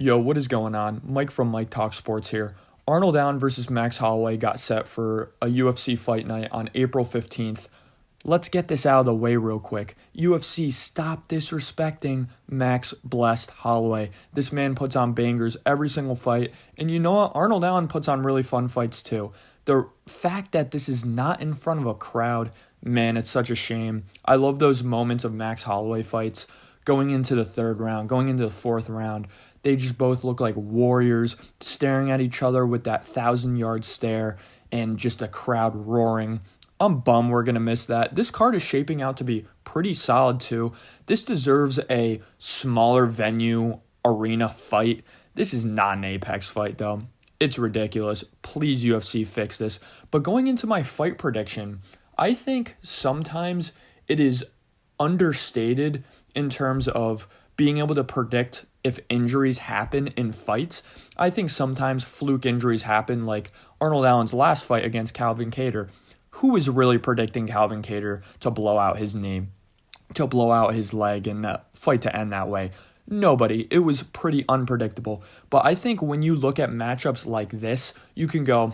Yo, what is going on? Mike from Mike Talk Sports here. Arnold Allen versus Max Holloway got set for a UFC Fight Night on April 15th. Let's get this out of the way real quick. UFC, stop disrespecting Max Blessed Holloway. This man puts on bangers every single fight. And you know what? Arnold Allen puts on really fun fights too. The fact that this is not in front of a crowd, man, it's such a shame. I love those moments of Max Holloway fights going into the third round, going into the fourth round. They just both look like warriors staring at each other with that 1,000-yard stare and just a crowd roaring. I'm bummed we're going to miss that. This card is shaping out to be pretty solid too. This deserves a smaller venue arena fight. This is not an Apex fight though. It's ridiculous. Please, UFC, fix this. But going into my fight prediction, I think sometimes it is understated in terms of being able to predict if injuries happen in fights. I think sometimes fluke injuries happen, like Arnold Allen's last fight against Calvin Kattar. Who was really predicting Calvin Kattar to blow out his knee, to blow out his leg, and the fight to end that way? Nobody. It was pretty unpredictable. But I think when you look at matchups like this, you can go,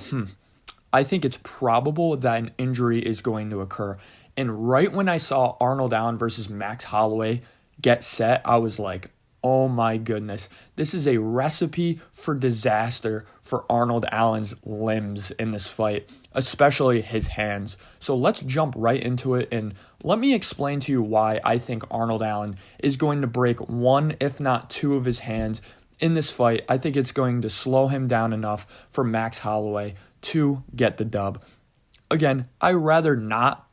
I think it's probable that an injury is going to occur. And right when I saw Arnold Allen versus Max Holloway get set, I was like, oh my goodness, this is a recipe for disaster for Arnold Allen's limbs in this fight, especially his hands. So let's jump right into it and let me explain to you why I think Arnold Allen is going to break one, if not two, of his hands in this fight. I think it's going to slow him down enough for Max Holloway to get the dub. Again, I'd rather not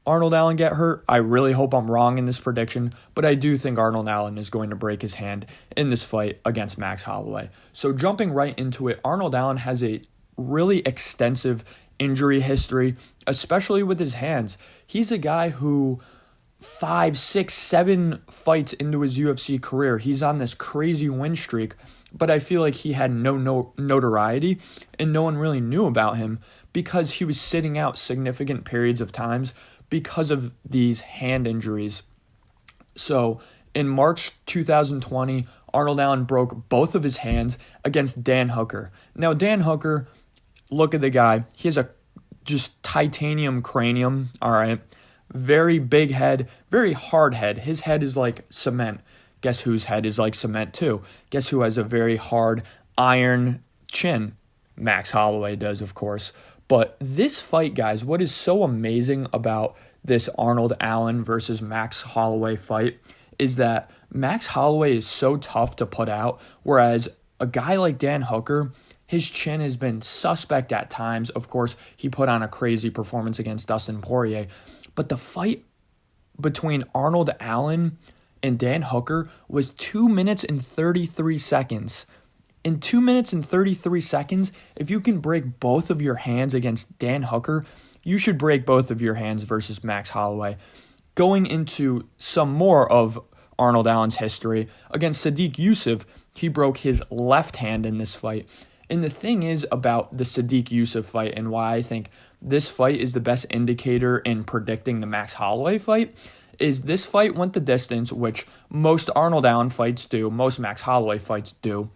Arnold Allen get hurt. I really hope I'm wrong in this prediction, but I do think Arnold Allen is going to break his hand in this fight against Max Holloway. So jumping right into it, Arnold Allen has a really extensive injury history, especially with his hands. He's a guy who 5, 6, 7 fights into his UFC career, he's on this crazy win streak, but I feel like he had no notoriety and no one really knew about him because he was sitting out significant periods of times because of these hand injuries. So in March 2020, Arnold Allen broke both of his hands against Dan Hooker. Now, Dan Hooker, look at the guy. He has a just titanium cranium, all right? Very big head, very hard head. His head is like cement. Guess whose head is like cement too? Guess who has a very hard iron chin? Max Holloway does, of course. But this fight, guys, what is so amazing about this Arnold Allen versus Max Holloway fight is that Max Holloway is so tough to put out, whereas a guy like Dan Hooker, his chin has been suspect at times. Of course, he put on a crazy performance against Dustin Poirier. But the fight between Arnold Allen and Dan Hooker was 2 minutes and 33 seconds. In 2 minutes and 33 seconds, if you can break both of your hands against Dan Hooker, you should break both of your hands versus Max Holloway. Going into some more of Arnold Allen's history, against Sodiq Yusuff, he broke his left hand in this fight. And the thing is about the Sodiq Yusuff fight and why I think this fight is the best indicator in predicting the Max Holloway fight is this fight went the distance, which most Arnold Allen fights do, most Max Holloway fights do.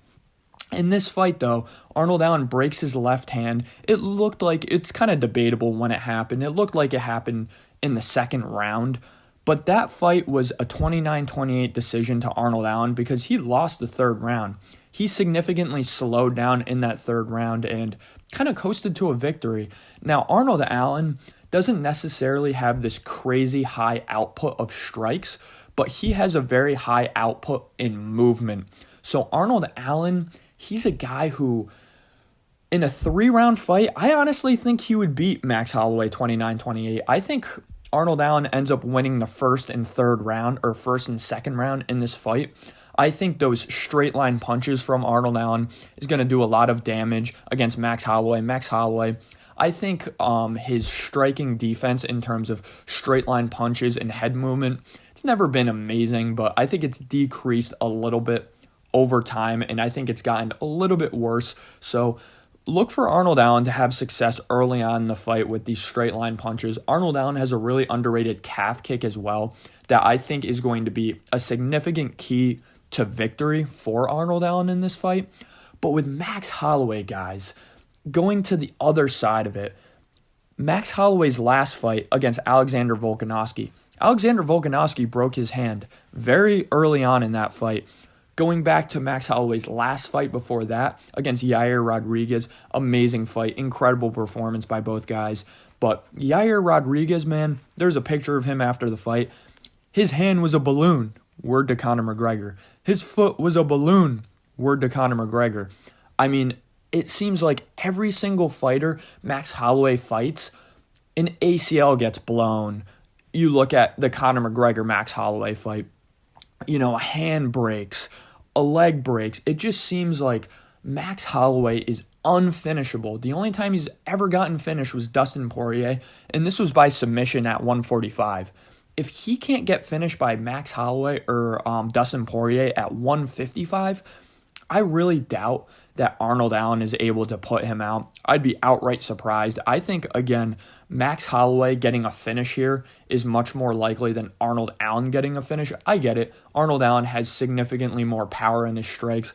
In this fight, though, Arnold Allen breaks his left hand. It looked like, it's kind of debatable when it happened. It looked like it happened in the second round. But that fight was a 29-28 decision to Arnold Allen because he lost the third round. He significantly slowed down in that third round and kind of coasted to a victory. Now, Arnold Allen doesn't necessarily have this crazy high output of strikes, but he has a very high output in movement. So Arnold Allen, he's a guy who, in a 3-round fight, I honestly think he would beat Max Holloway 29-28. I think Arnold Allen ends up winning the first and third round, or first and second round in this fight. I think those straight line punches from Arnold Allen is going to do a lot of damage against Max Holloway. Max Holloway, I think his striking defense in terms of straight line punches and head movement, it's never been amazing, but I think it's decreased a little bit over time, and I think it's gotten a little bit worse. So look for Arnold Allen to have success early on in the fight with these straight line punches. Arnold Allen has a really underrated calf kick as well that I think is going to be a significant key to victory for Arnold Allen in this fight. But with Max Holloway, guys, going to the other side of it, Max Holloway's last fight against Alexander Volkanovski. Alexander Volkanovski broke his hand very early on in that fight. Going back to Max Holloway's last fight before that against Yair Rodriguez, amazing fight, incredible performance by both guys. But Yair Rodriguez, man, there's a picture of him after the fight. His hand was a balloon, word to Conor McGregor. His foot was a balloon, word to Conor McGregor. I mean, it seems like every single fighter Max Holloway fights, an ACL gets blown. You look at the Conor McGregor-Max Holloway fight, a hand breaks, a leg breaks. It just seems like Max Holloway is unfinishable. The only time he's ever gotten finished was Dustin Poirier, and this was by submission at 145. If he can't get finished by Max Holloway or Dustin Poirier at 155, I really doubt that Arnold Allen is able to put him out. I'd be outright surprised. I think, again, Max Holloway getting a finish here is much more likely than Arnold Allen getting a finish. I get it. Arnold Allen has significantly more power in his strikes.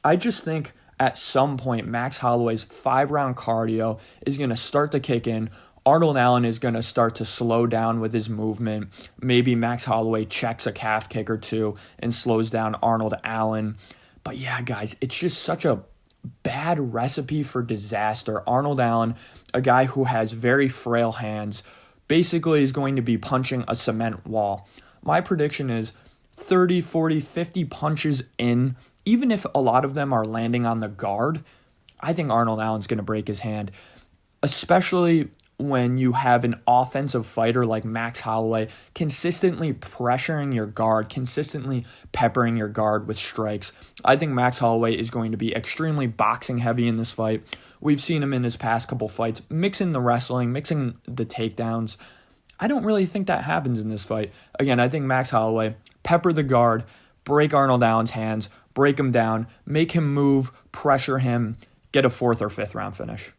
I just think at some point Max Holloway's 5-round cardio is going to start to kick in. Arnold Allen is going to start to slow down with his movement. Maybe Max Holloway checks a calf kick or two and slows down Arnold Allen. But yeah, guys, it's just such a bad recipe for disaster. Arnold Allen, a guy who has very frail hands, basically is going to be punching a cement wall. My prediction is 30, 40, 50 punches in, even if a lot of them are landing on the guard. I think Arnold Allen's going to break his hand, especially when you have an offensive fighter like Max Holloway consistently pressuring your guard, consistently peppering your guard with strikes. I think Max Holloway is going to be extremely boxing heavy in this fight. We've seen him in his past couple fights, mixing the wrestling, mixing the takedowns. I don't really think that happens in this fight. Again, I think Max Holloway, pepper the guard, break Arnold Allen's hands, break him down, make him move, pressure him, get a 4th or 5th round finish.